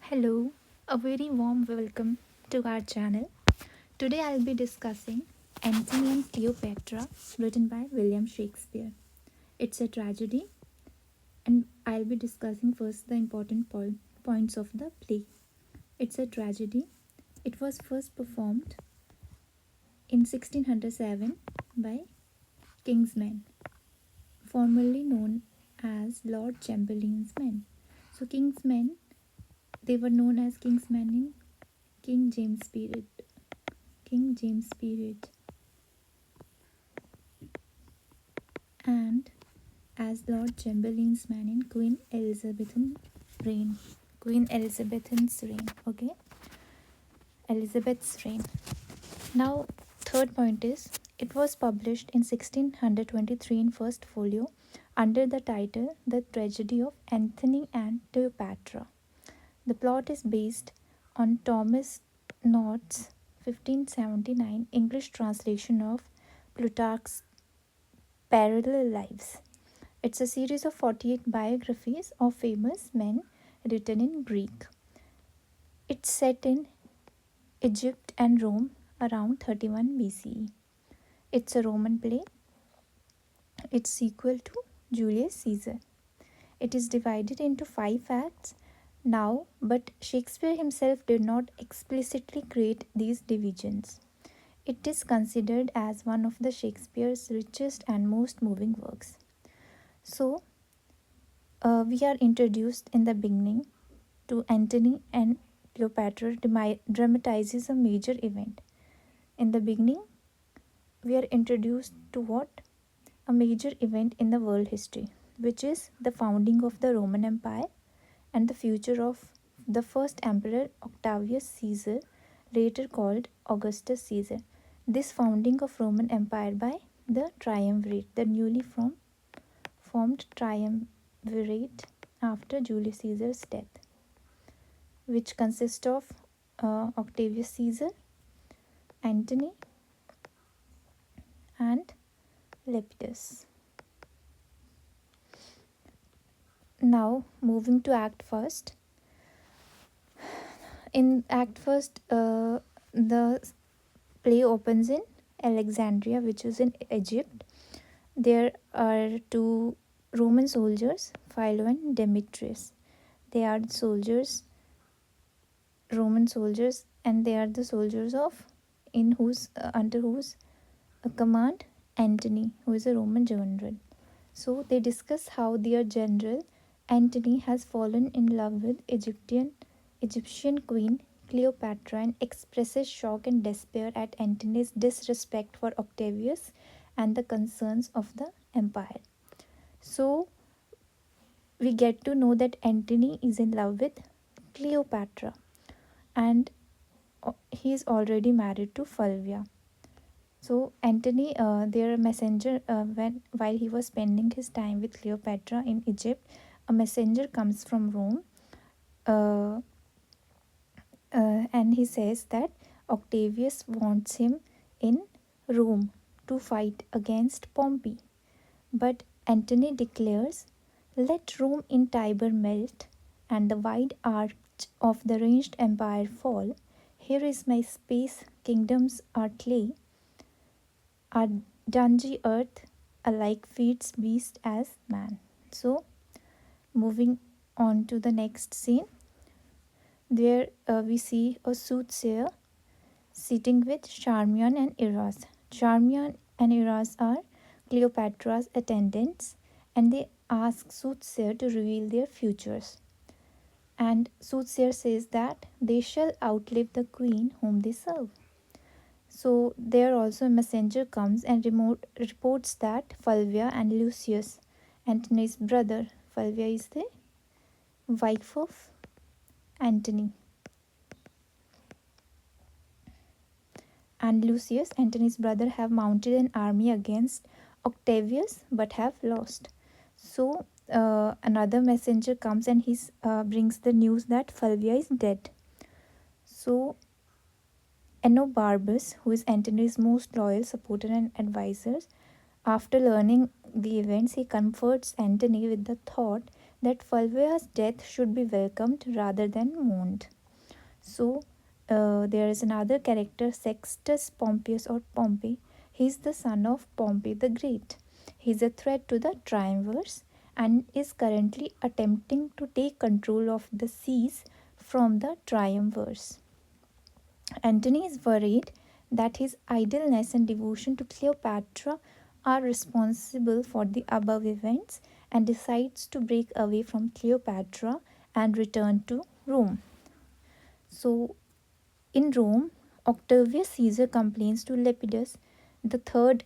Hello, a very warm welcome to our channel. Today I'll be discussing Antony and Cleopatra, written by William Shakespeare. It's a tragedy, and I'll be discussing first the important points of the play. It's a tragedy. It was first performed in 1607 by King's men, formerly known as Lord Chamberlain's men. So, King's men, they were known as King's men in King James period. King James period, and as Lord Chamberlain's man in Queen Elizabethan reign. Queen Elizabethan's reign. Okay, Elizabeth's reign. Now, third point is it was published in 1623 in first folio under the title The Tragedy of Antony and Cleopatra. The plot is based on Thomas North's 1579 English translation of Plutarch's Parallel Lives. It's a series of 48 biographies of famous men written in Greek. It's set in Egypt and Rome around 31 BCE. It's a Roman play. It's sequel to Julius Caesar. It is divided into 5 acts now, but Shakespeare himself did not explicitly create these divisions. It is considered as one of the Shakespeare's richest and most moving works. So, we are introduced in the beginning to Antony and Cleopatra dramatizes a major event. In the beginning, we are introduced to what? A major event in the world history, which is the founding of the Roman Empire and the future of the first emperor Octavius Caesar, later called Augustus Caesar. This founding of Roman Empire by the triumvirate, the newly formed triumvirate after Julius Caesar's death, which consists of Octavius Caesar, Antony, and Lepidus. Now, moving to Act First. In Act First, the play opens in Alexandria, which is in Egypt. There are 2 Roman soldiers, Philo and Demetrius. They are soldiers, Roman soldiers, and they are the soldiers of under whose command Antony, who is a Roman general. So they discuss how their general Antony has fallen in love with Egyptian queen Cleopatra and expresses shock and despair at Antony's disrespect for Octavius and the concerns of the empire. So we get to know that Antony is in love with Cleopatra and he is already married to Fulvia. So Antony, their messenger, while he was spending his time with Cleopatra in Egypt, a messenger comes from Rome, and he says that Octavius wants him in Rome to fight against Pompey. But Antony declares, "Let Rome in Tiber melt, and the wide arch of the ranged empire fall. Here is my space, kingdoms are clay, our dungy earth alike feeds beast as man." So, moving on to the next scene, there we see a soothsayer sitting with Charmian and Eros. Charmian and Eros are Cleopatra's attendants, and they ask soothsayer to reveal their futures. And soothsayer says that they shall outlive the queen whom they serve. So there also a messenger comes and reports that Fulvia and Lucius, Antony's brother, Fulvia is the wife of Antony, and Lucius, Antony's brother, have mounted an army against Octavius but have lost. So another messenger comes and he brings the news that Fulvia is dead. So Enobarbus, who is Antony's most loyal supporter and advisor, after learning the events, he comforts Antony with the thought that Fulvia's death should be welcomed rather than mourned. So, there is another character, Sextus Pompeius or Pompey. He is the son of Pompey the Great. He is a threat to the triumvirs and is currently attempting to take control of the seas from the triumvirs. Antony is worried that his idleness and devotion to Cleopatra are responsible for the above events and decides to break away from Cleopatra and return to Rome. So, in Rome, Octavius Caesar complains to Lepidus, the third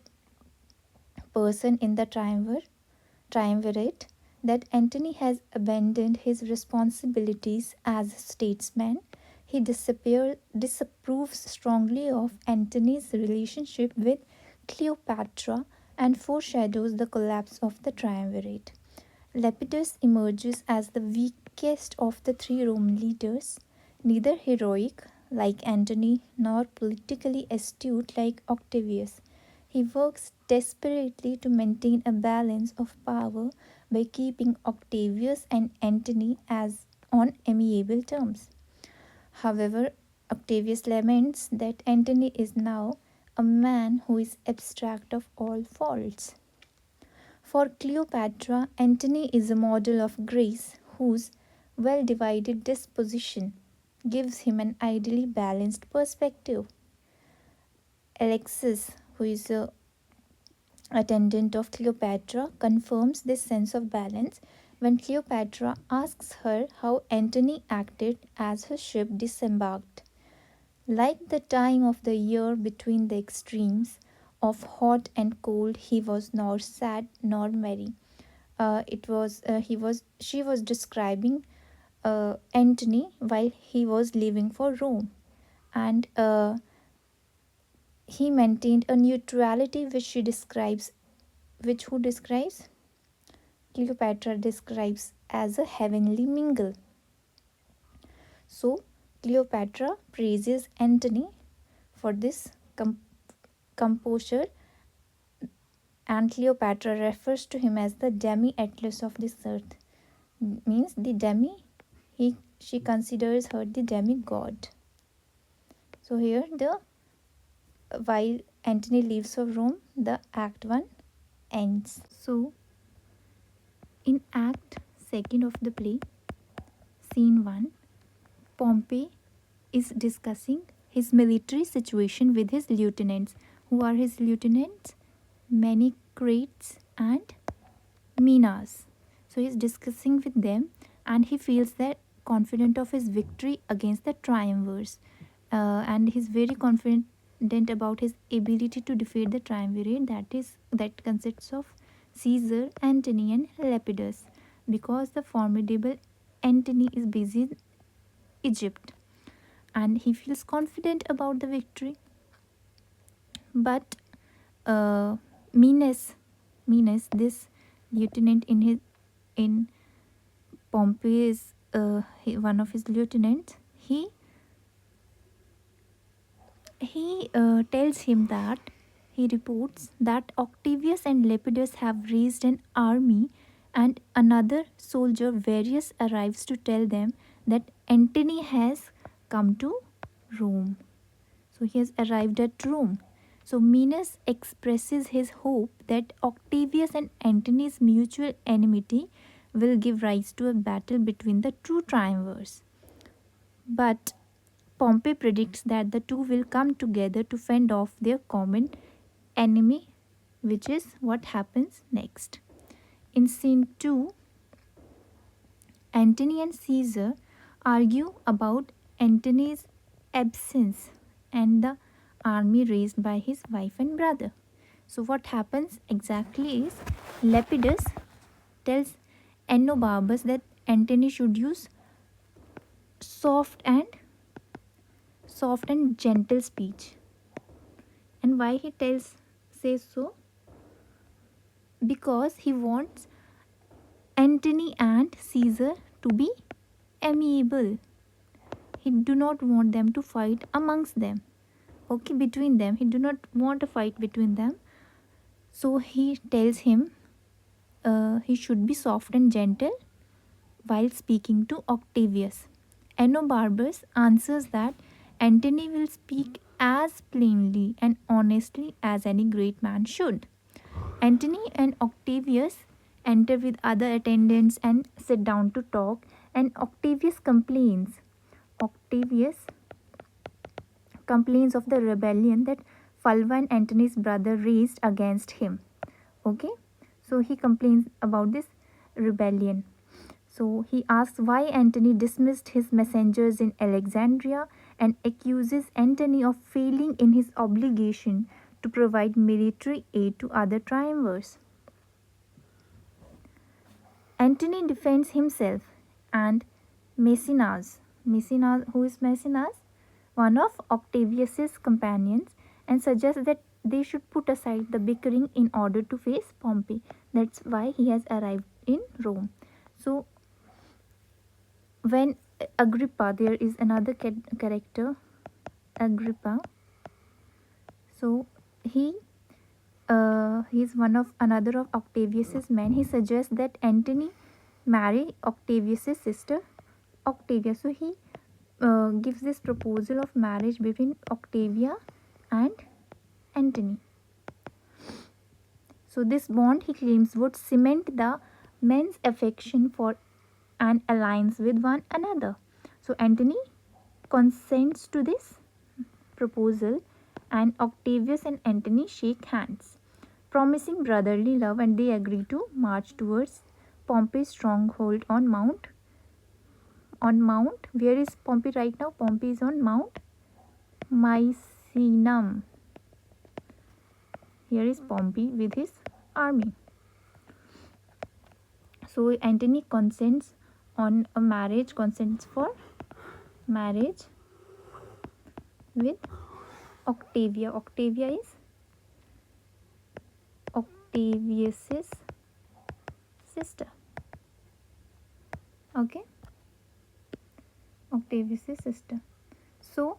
person in the triumvirate, that Antony has abandoned his responsibilities as a statesman. He disapproves strongly of Antony's relationship with Cleopatra and foreshadows the collapse of the triumvirate. Lepidus emerges as the weakest of the three Roman leaders, neither heroic like Antony nor politically astute like Octavius. He works desperately to maintain a balance of power by keeping Octavius and Antony as on amiable terms. However, Octavius laments that Antony is now a man who is abstract of all faults. For Cleopatra, Antony is a model of grace whose well divided disposition gives him an ideally balanced perspective. Alexis, who is a attendant of Cleopatra, confirms this sense of balance when Cleopatra asks her how Antony acted as her ship disembarked. Like the time of the year between the extremes of hot and cold, he was nor sad nor merry. She was describing Antony while he was leaving for Rome, and he maintained a neutrality which who describes Cleopatra describes as a heavenly mingle. So Cleopatra praises Antony for this composure, and Cleopatra refers to him as the demi-atlas of this earth. Means the demi, she considers her the demigod. So here while Antony leaves for Rome, the Act 1 ends. So in Act 2 of the play, Scene 1, Pompey is discussing his military situation with his lieutenants. Who are his lieutenants? Menecrates and Minas. So he is discussing with them, and he feels that confident of his victory against the triumvirs, and he's very confident about his ability to defeat the triumvirate, that consists of Caesar, Antony and Lepidus, because the formidable Antony is based in Egypt, and he feels confident about the victory. But Minas, this lieutenant in Pompey is one of his lieutenants. He tells him that he reports that Octavius and Lepidus have raised an army, and another soldier, Varius, arrives to tell them that Antony has come to Rome. So he has arrived at Rome. So Minas expresses his hope that Octavius and Antony's mutual enmity will give rise to a battle between the two triumvirs. But Pompey predicts that the two will come together to fend off their common enemy, which is what happens next. In Scene 2, Antony and Caesar argue about Antony's absence and the army raised by his wife and brother. So what happens exactly is Lepidus tells Enobarbus that Antony should use soft and gentle speech. And why he says so? Because he wants Antony and Caesar to be amiable. He do not want them to fight amongst them. Okay, between them. He do not want a fight between them. So he tells him he should be soft and gentle while speaking to Octavius. Enobarbus answers that Antony will speak as plainly and honestly as any great man should. Antony and Octavius enter with other attendants and sit down to talk, and Octavius complains of the rebellion that Fulva and Antony's brother raised against him. Okay, so he complains about this rebellion. So he asks why Antony dismissed his messengers in Alexandria and accuses Antony of failing in his obligation to provide military aid to other triumvirs. Antony defends himself and Maecenas, who is Maecenas? One of Octavius's companions, and suggests that they should put aside the bickering in order to face Pompey. That's why he has arrived in Rome. So when Agrippa, there is another character, Agrippa. So he is another of Octavius's men. He suggests that Antony marry Octavius's sister Octavia. So he gives this proposal of marriage between Octavia and Antony. So this bond, he claims, would cement the men's affection for an alliance with one another. So Antony consents to this proposal, and Octavius and Antony shake hands, promising brotherly love, and they agree to march towards Pompey's stronghold on Mount. Where is Pompey right now? Pompey is on Mount Misenum. Here is Pompey with his army. So Antony consents for marriage with Octavia. Octavia is Octavius's sister. Okay, Octavius's sister. So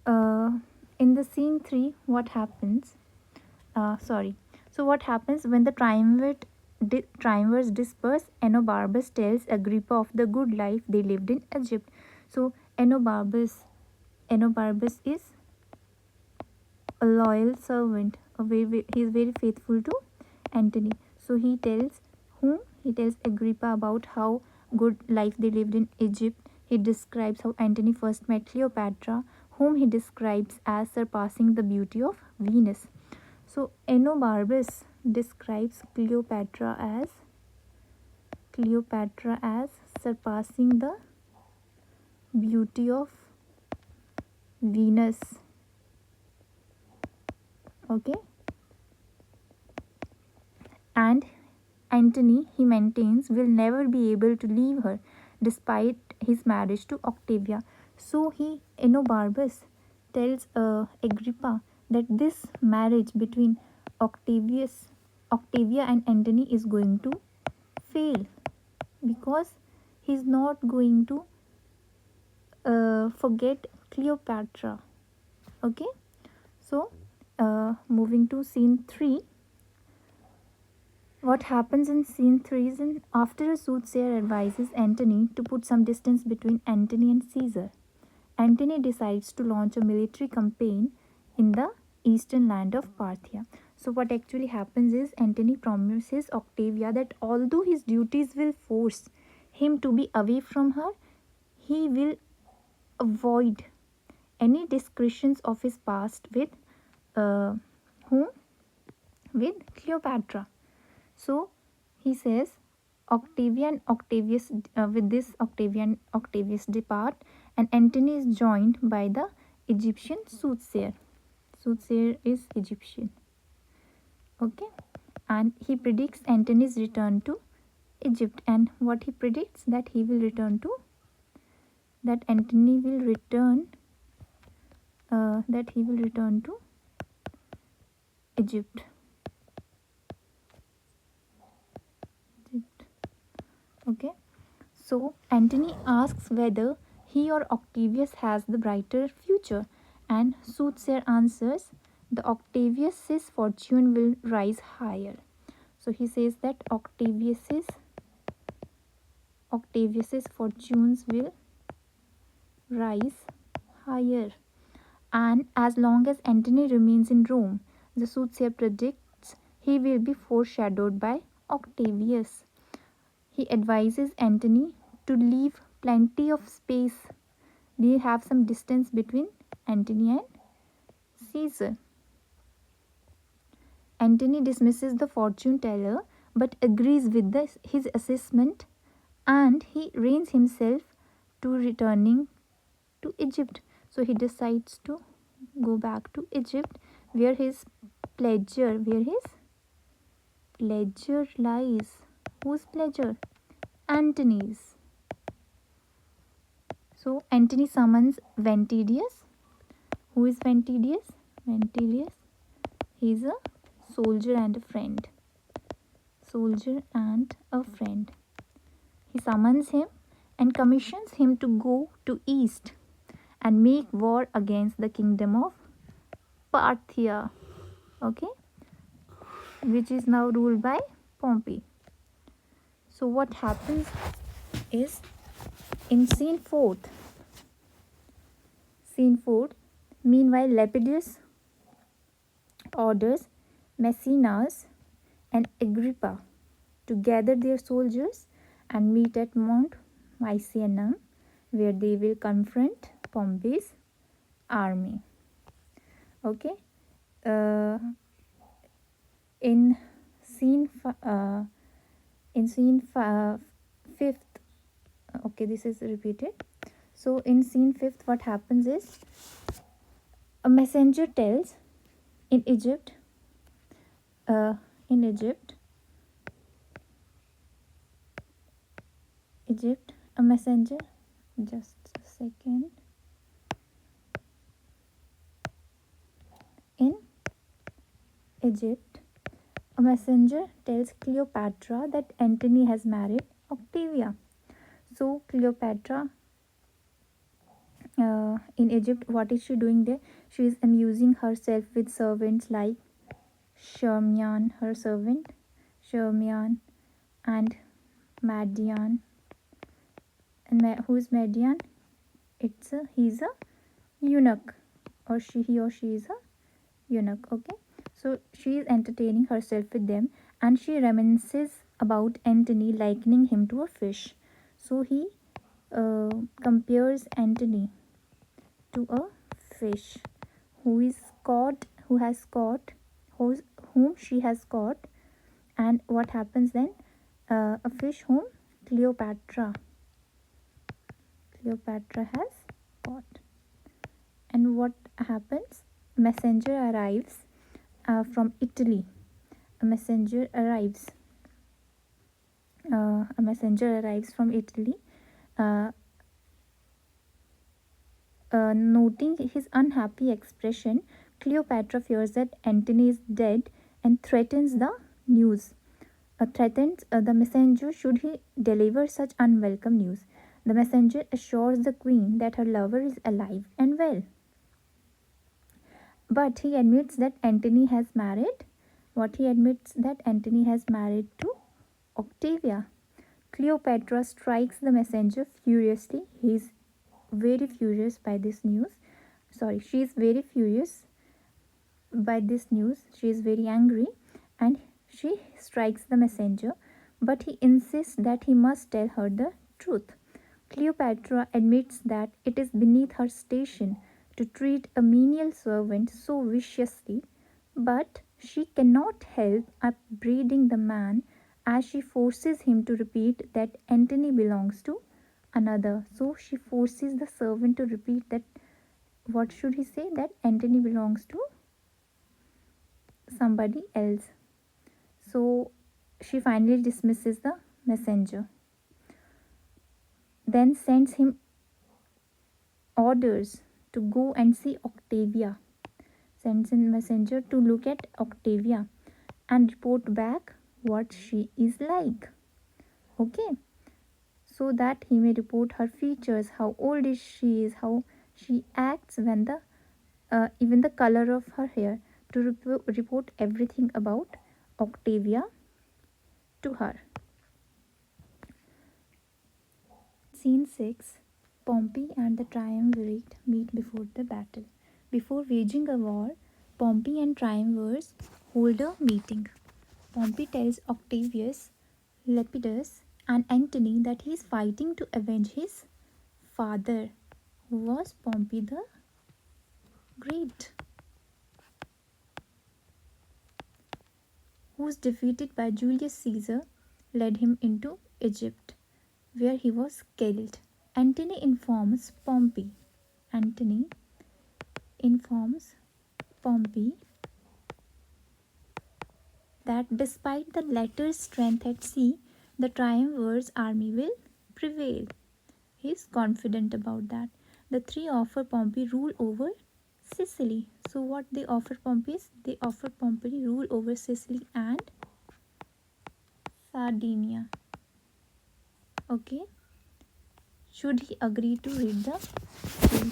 in the scene 3, what happens? So what happens when the triumvirs disperse? Enobarbus tells Agrippa of the good life they lived in Egypt. So Enobarbus is a loyal servant. He is very faithful to Antony. So he tells Agrippa about how good life they lived in Egypt. He describes how Antony first met Cleopatra, whom he describes as surpassing the beauty of Venus. So Enobarbus describes Cleopatra as surpassing the beauty of Venus. Okay, and Antony, he maintains, will never be able to leave her despite his marriage to Octavia. So Enobarbus tells Agrippa that this marriage between Octavia and Antony is going to fail, because he's not going to forget Cleopatra. Okay, so moving to scene 3. What happens in scene 3 is, after a soothsayer advises Antony to put some distance between Antony and Caesar, Antony decides to launch a military campaign in the eastern land of Parthia. So what actually happens is, Antony promises Octavia that although his duties will force him to be away from her, he will avoid any discretions of his past with with Cleopatra. So he says Octavia and Octavius depart, and Antony is joined by the Egyptian soothsayer. Soothsayer is Egyptian. Okay, and he predicts Antony's return to Egypt. And what he predicts? That Antony will return to Egypt. Okay, so Antony asks whether he or Octavius has the brighter future, and soothsayer answers, the Octavius's fortune will rise higher. So he says that Octavius's Octavius's fortunes will rise higher. And as long as Antony remains in Rome, the soothsayer predicts he will be foreshadowed by Octavius. He advises Antony to leave plenty of space. They have some distance between Antony and Caesar. Antony dismisses the fortune teller but agrees with his assessment, and he reins himself to returning to Egypt. So he decides to go back to Egypt where his pleasure lies. Whose pleasure? Antony's. So Antony summons Ventidius. Who is Ventidius? Ventidius. He is a soldier and a friend. Soldier and a friend. He summons him and commissions him to go to east and make war against the kingdom of Parthia, okay, which is now ruled by Pompey. So what happens is, in scene 4th, meanwhile Lepidus orders Maecenas and Agrippa to gather their soldiers and meet at Mount Misenum, where they will confront Pompey's army. Okay, in scene 5th, okay, this is repeated. So in scene 5th, what happens is, a messenger tells in Egypt, a messenger, just a second, in Egypt, a messenger tells Cleopatra that Antony has married Octavia. So Cleopatra, in Egypt, what is she doing there? She is amusing herself with servants like Shermian, her servant, Shermian, and Madian. And who is Madian? He's a eunuch, or he or she is a eunuch. Okay, so she is entertaining herself with them, and she reminisces about Antony, likening him to a fish. So he compares Antony to a fish whom she has caught. And what happens then? A fish whom Cleopatra has caught. And what happens? Messenger arrives from Italy. A messenger arrives from Italy, noting his unhappy expression. Cleopatra fears that Antony is dead and threatens the messenger should he deliver such unwelcome news. The messenger assures the queen that her lover is alive and well. But he admits that Antony has married. To Octavia. Cleopatra strikes the messenger furiously. He is very furious by this news. She is very furious by this news. She is very angry, and she strikes the messenger, but he insists that he must tell her the truth. Cleopatra admits that it is beneath her station to treat a menial servant so viciously, but she cannot help upbraiding the man as she forces him to repeat that Antony belongs to another. So she forces the servant to repeat that. What should he say? That Antony belongs to somebody else. So she finally dismisses the messenger, then sends him orders to go and see Octavia. Sends a messenger to look at Octavia and report back what she is like. Okay, so that he may report her features, how old she is, how she acts, when even the color of her hair, to report everything about Octavia to her. scene 6, Pompey and the triumvirate meet before the battle. Before waging a war, Pompey and triumvirs hold a meeting. Pompey tells Octavius, Lepidus, and Antony that he is fighting to avenge his father, who was Pompey the Great, who was defeated by Julius Caesar, led him into Egypt, where he was killed. Antony informs Pompey. Antony informs Pompey that despite the latter's strength at sea, the triumvir's army will prevail. He is confident about that. The three offer Pompey rule over Sicily. So what they offer Pompey is, they offer Pompey rule over Sicily and Sardinia. Okay. Should he agree to rid the sea?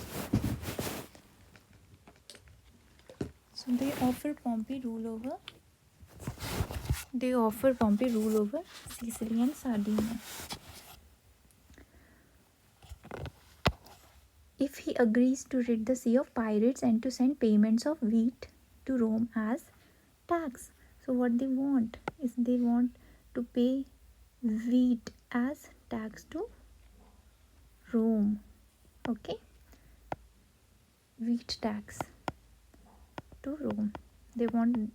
So they offer Pompey rule over Sicily and Sardinia. If he agrees to rid the sea of pirates and to send payments of wheat to Rome as tax. So what they want is they want to pay wheat as tax to Rome. Okay, wheat tax to Rome. They want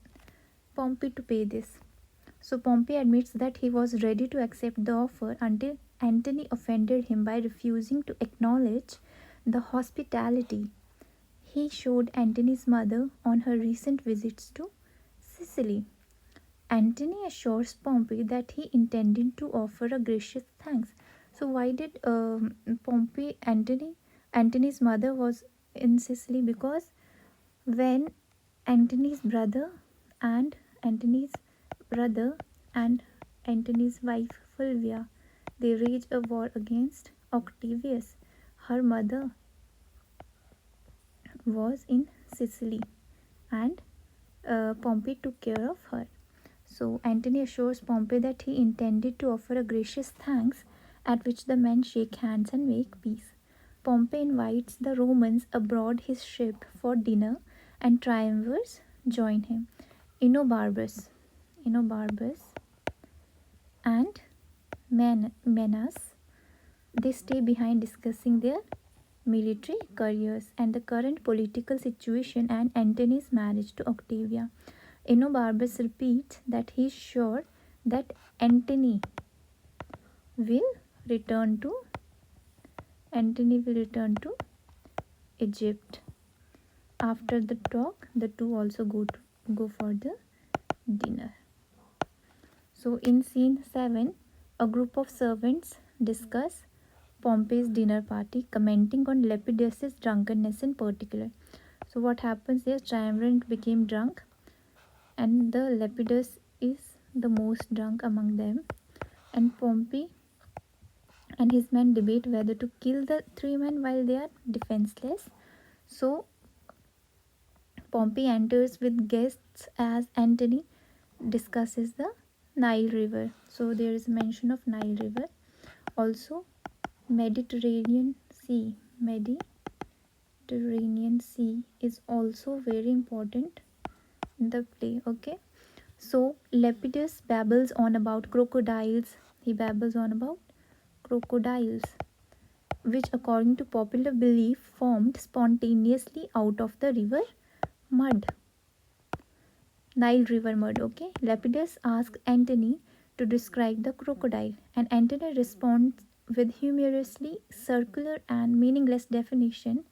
Pompey to pay this. So Pompey admits that he was ready to accept the offer until Antony offended him by refusing to acknowledge the hospitality he showed Antony's mother on her recent visits to Sicily. Antony assures Pompey that he intended to offer a gracious thanks. So why did Antony's mother was in Sicily? Because when Antony's brother and Antony's wife Fulvia, they waged a war against Octavius, her mother was in Sicily and Pompey took care of her. So Antony assures Pompey that he intended to offer a gracious thanks, at which the men shake hands and make peace. Pompey invites the Romans aboard his ship for dinner and triumvirs join him. Enobarbus and Menas, they stay behind discussing their military careers and the current political situation and Antony's marriage to Octavia. Enobarbus repeats that he is sure that Antony will return to Egypt. After the talk, the two also go for the dinner. So in scene 7, a group of servants discuss Pompey's dinner party, commenting on Lepidus's drunkenness in particular. So what happens there? Triumvirate became drunk and the Lepidus is the most drunk among them, and Pompey and his men debate whether to kill the three men while they are defenseless. So Pompey enters with guests as Antony discusses the Nile River. So there is a mention of Nile River. Also Mediterranean Sea is also very important in the play. Okay, so Lepidus babbles on about crocodiles. He babbles on about crocodiles, which according to popular belief formed spontaneously out of the river mud, Nile River mud. Okay, Lepidus asks Antony to describe the crocodile, and Antony responds with humorously circular and meaningless definition.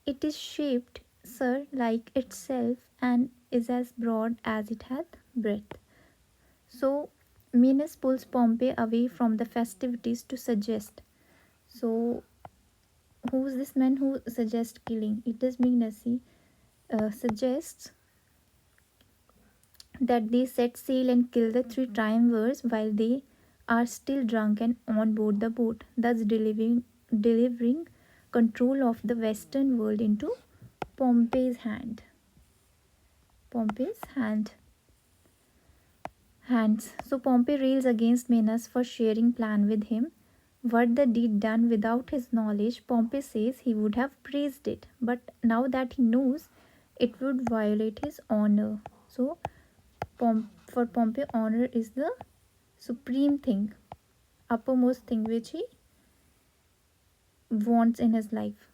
It is shaped, sir, like itself, and is as broad as it hath breadth. So Menas pulls Pompey away from the festivities to suggest. So who is this man who suggests killing? It is Menas. He suggests that they set sail and kill the three triumvirs while they are still drunk and on board the boat, thus delivering control of the Western world into Pompey's hands. So Pompey rails against Menas for sharing plan with him. Were the deed done without his knowledge, Pompey says he would have praised it. But now that he knows, it would violate his honor. So, for Pompey, honor is the supreme thing, uppermost thing which he wants in his life,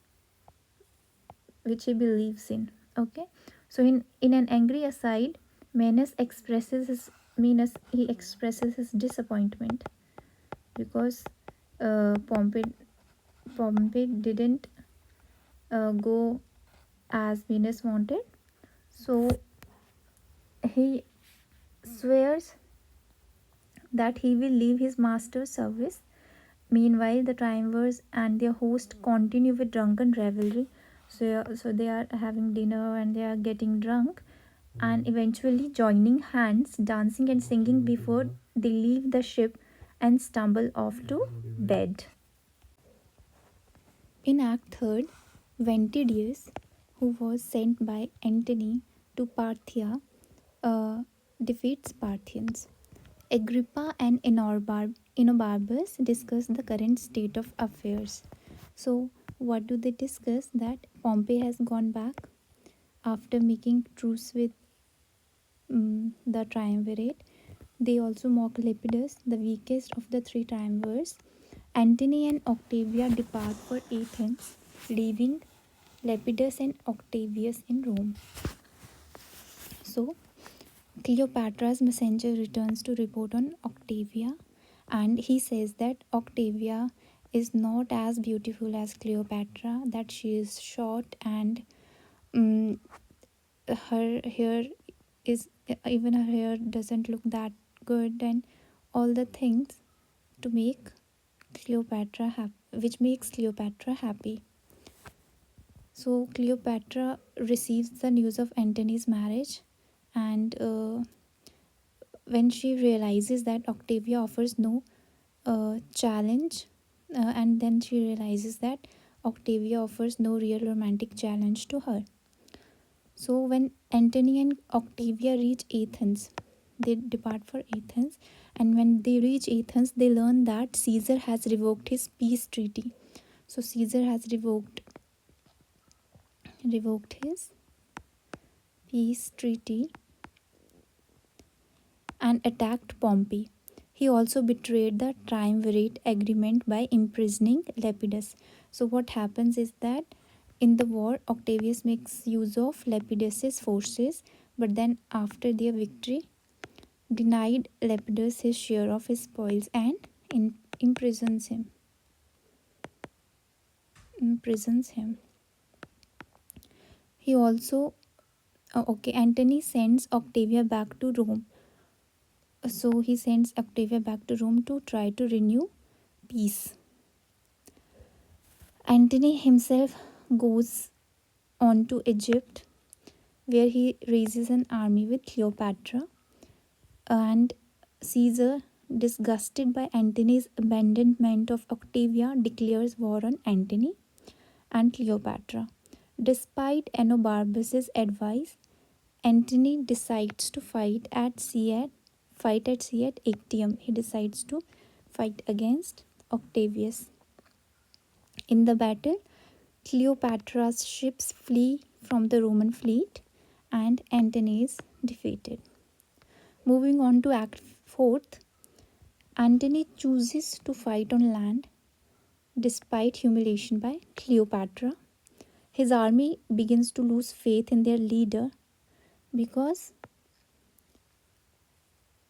which he believes in. Okay, so in an angry aside, He expresses his disappointment because Pompey didn't go as Venus wanted. So he swears that he will leave his master's service. Meanwhile, the triumvirs and their host continue with drunken revelry. So they are having dinner and they are getting drunk and eventually joining hands, dancing and singing before they leave the ship and stumble off to bed. In Act 3rd, Ventidius, who was sent by Antony to Parthia, defeats Parthians. Agrippa and Enobarbus discuss the current state of affairs. So, what do they discuss? That Pompey has gone back after making truce with the triumvirate. They also mock Lepidus, the weakest of the three triumvirs. Antony and Octavia depart for Athens, leaving Lepidus and Octavius in Rome. So, Cleopatra's messenger returns to report on Octavia, and he says that Octavia is not as beautiful as Cleopatra, that she is short and her hair is even her hair doesn't look that good, and all the things to make Cleopatra happy, which makes Cleopatra happy. So Cleopatra receives the news of Antony's marriage, and when she realizes that Octavia offers no challenge, and then she realizes that Octavia offers no real romantic challenge to her. So when Antony and Octavia reach Athens, they depart for Athens, and when they reach Athens, they learn that Caesar has revoked his peace treaty. So Caesar has revoked his peace treaty and attacked Pompey. He also betrayed the triumvirate agreement by imprisoning Lepidus. So what happens is that in the war, Octavius makes use of Lepidus's forces, but then after their victory, denied Lepidus his share of his spoils and imprisons him. He also Antony sends Octavia back to Rome. So he sends Octavia back to Rome to try to renew peace. Antony himself goes on to Egypt, where he raises an army with Cleopatra, and Caesar, disgusted by Antony's abandonment of Octavia, declares war on Antony and Cleopatra. Despite Enobarbus' advice, Antony decides to fight at sea at Actium. He decides to fight against Octavius. In the battle, Cleopatra's ships flee from the Roman fleet and Antony is defeated. Moving on to Act 4th, Antony chooses to fight on land despite humiliation by Cleopatra. His army begins to lose faith in their leader because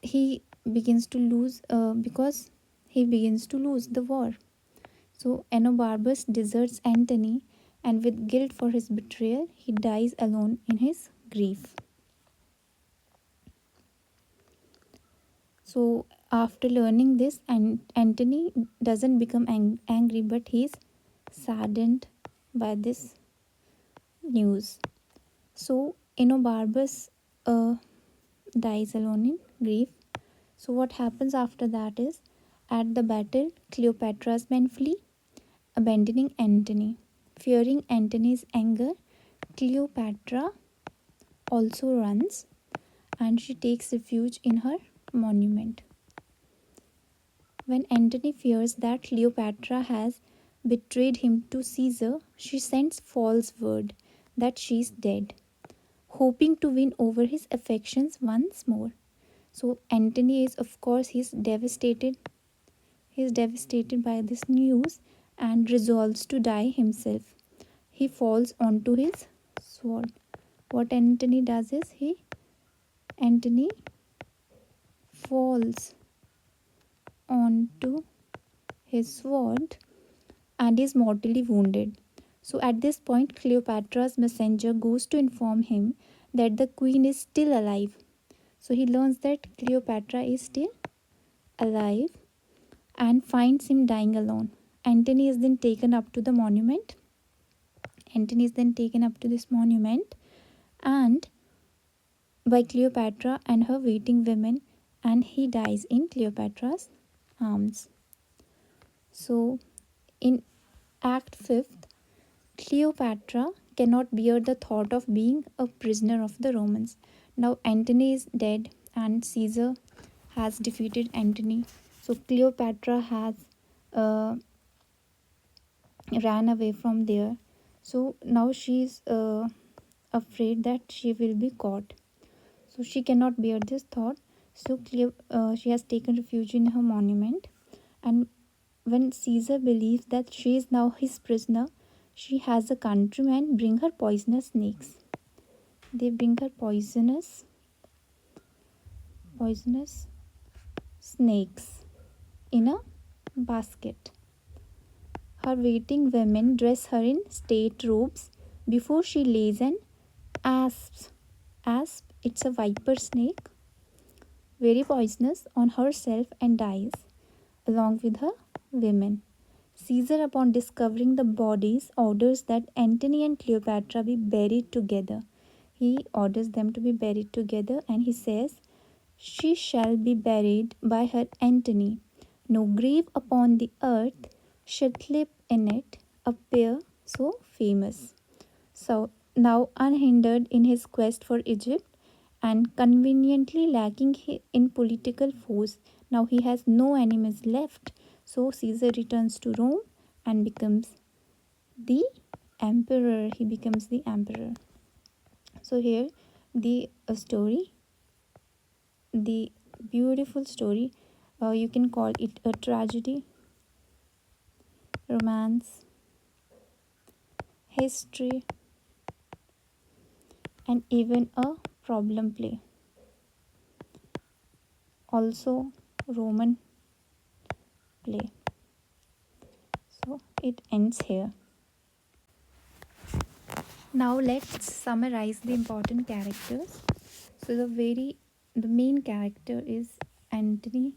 he begins to lose the war. So Enobarbus deserts Antony, and with guilt for his betrayal, he dies alone in his grief. So after learning this, Antony doesn't become angry, but he's saddened by this news. So Enobarbus dies alone in grief. So what happens after that is, at the battle, Cleopatra's men flee, abandoning Antony. Fearing Antony's anger, Cleopatra also runs, and she takes refuge in her monument. When Antony fears that Cleopatra has betrayed him to Caesar, she sends false word that she is dead, hoping to win over his affections once more. So Antony is, of course, he's devastated. He's devastated by this news and resolves to die himself. He falls onto his sword. What Antony does is Antony falls onto his sword and is mortally wounded. So at this point, Cleopatra's messenger goes to inform him that the queen is still alive. So he learns that Cleopatra is still alive and finds him dying alone. Antony is then taken up to the monument. Antony is then taken up to this monument and by Cleopatra and her waiting women, and he dies in Cleopatra's arms. So in Act 5th, Cleopatra cannot bear the thought of being a prisoner of the Romans. Now Antony is dead and Caesar has defeated Antony. So Cleopatra has uh, ran away from there. So now she is afraid that she will be caught. So she cannot bear this thought. So she has taken refuge in her monument. And when Caesar believes that she is now his prisoner, she has a countryman bring her poisonous snakes. They bring her poisonous snakes in a basket. Her waiting women dress her in state robes before she lays an asp. Asp, it's a viper snake, very poisonous, on herself and dies along with her women. Caesar, upon discovering the bodies, orders that Antony and Cleopatra be buried together. He orders them to be buried together and he says, "She shall be buried by her Antony. No grave upon the earth should lip in it appear so famous." So now unhindered in his quest for Egypt and conveniently lacking in political force, now he has no enemies left. So Caesar returns to Rome and becomes the emperor. He becomes the emperor. So here the story, the beautiful story, you can call it a tragedy, romance, history, and even a problem play. Also Roman play. So it ends here. Now let's summarize the important characters. So the main character is Antony.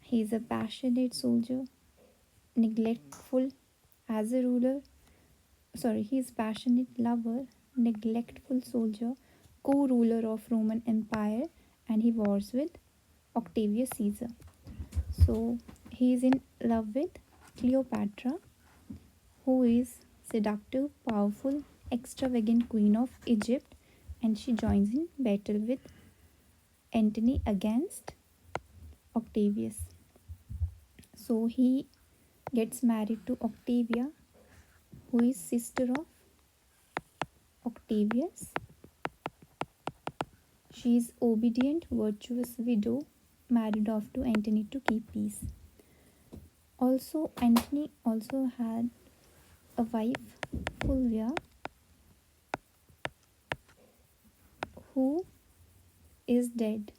He is a passionate soldier, neglectful as a ruler. He is passionate lover, neglectful soldier, co-ruler of Roman Empire, and he wars with Octavius Caesar. So he is in love with Cleopatra, who is seductive, powerful, extravagant queen of Egypt, and she joins in battle with Antony against Octavius. So he gets married to Octavia, who is sister of Octavius. She is obedient, virtuous widow, married off to Antony to keep peace. Also, Antony also had a wife, Fulvia, who is dead,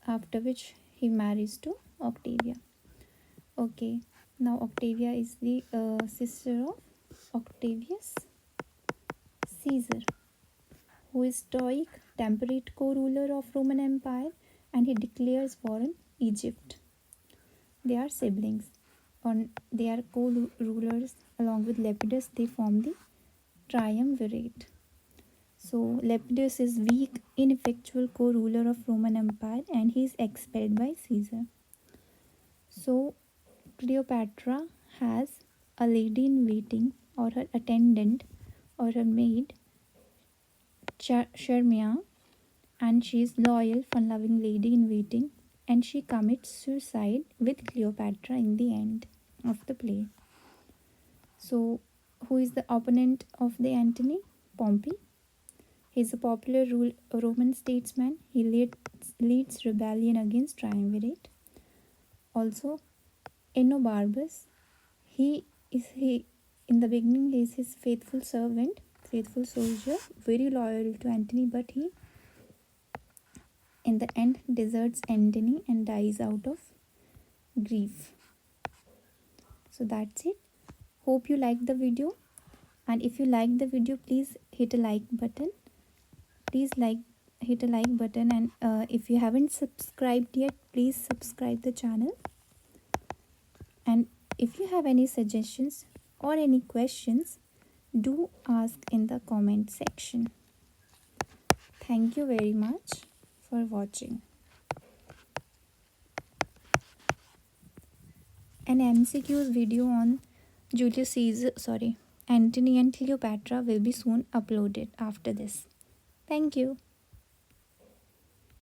after which he marries to Octavia. Okay, now Octavia is the sister of Octavius Caesar, who is stoic, temperate co-ruler of Roman Empire, and he declares war on Egypt. They are siblings, they are co-rulers along with Lepidus. They form the triumvirate. So Lepidus is weak, ineffectual co-ruler of Roman Empire, and he is expelled by Caesar. So Cleopatra has a lady in waiting, or her attendant, or her maid, Charmia, and she is loyal, fun-loving lady in waiting, and she commits suicide with Cleopatra in the end of the play. So, who is the opponent of the Antony? Pompey. He is a popular Roman statesman. He leads rebellion against triumvirate. Also, Enobarbus. He in the beginning he is his faithful servant, faithful soldier, very loyal to Antony, but he in the end deserts Antony and dies out of grief. So that's it. Hope you liked the video, and if you liked the video, please hit a like button. Hit a like button, and if you haven't subscribed yet, please subscribe the channel. And if you have any suggestions or any questions, do ask in the comment section. Thank you very much for watching. An MCQ's video on Antony and Cleopatra will be soon uploaded after this. Thank you.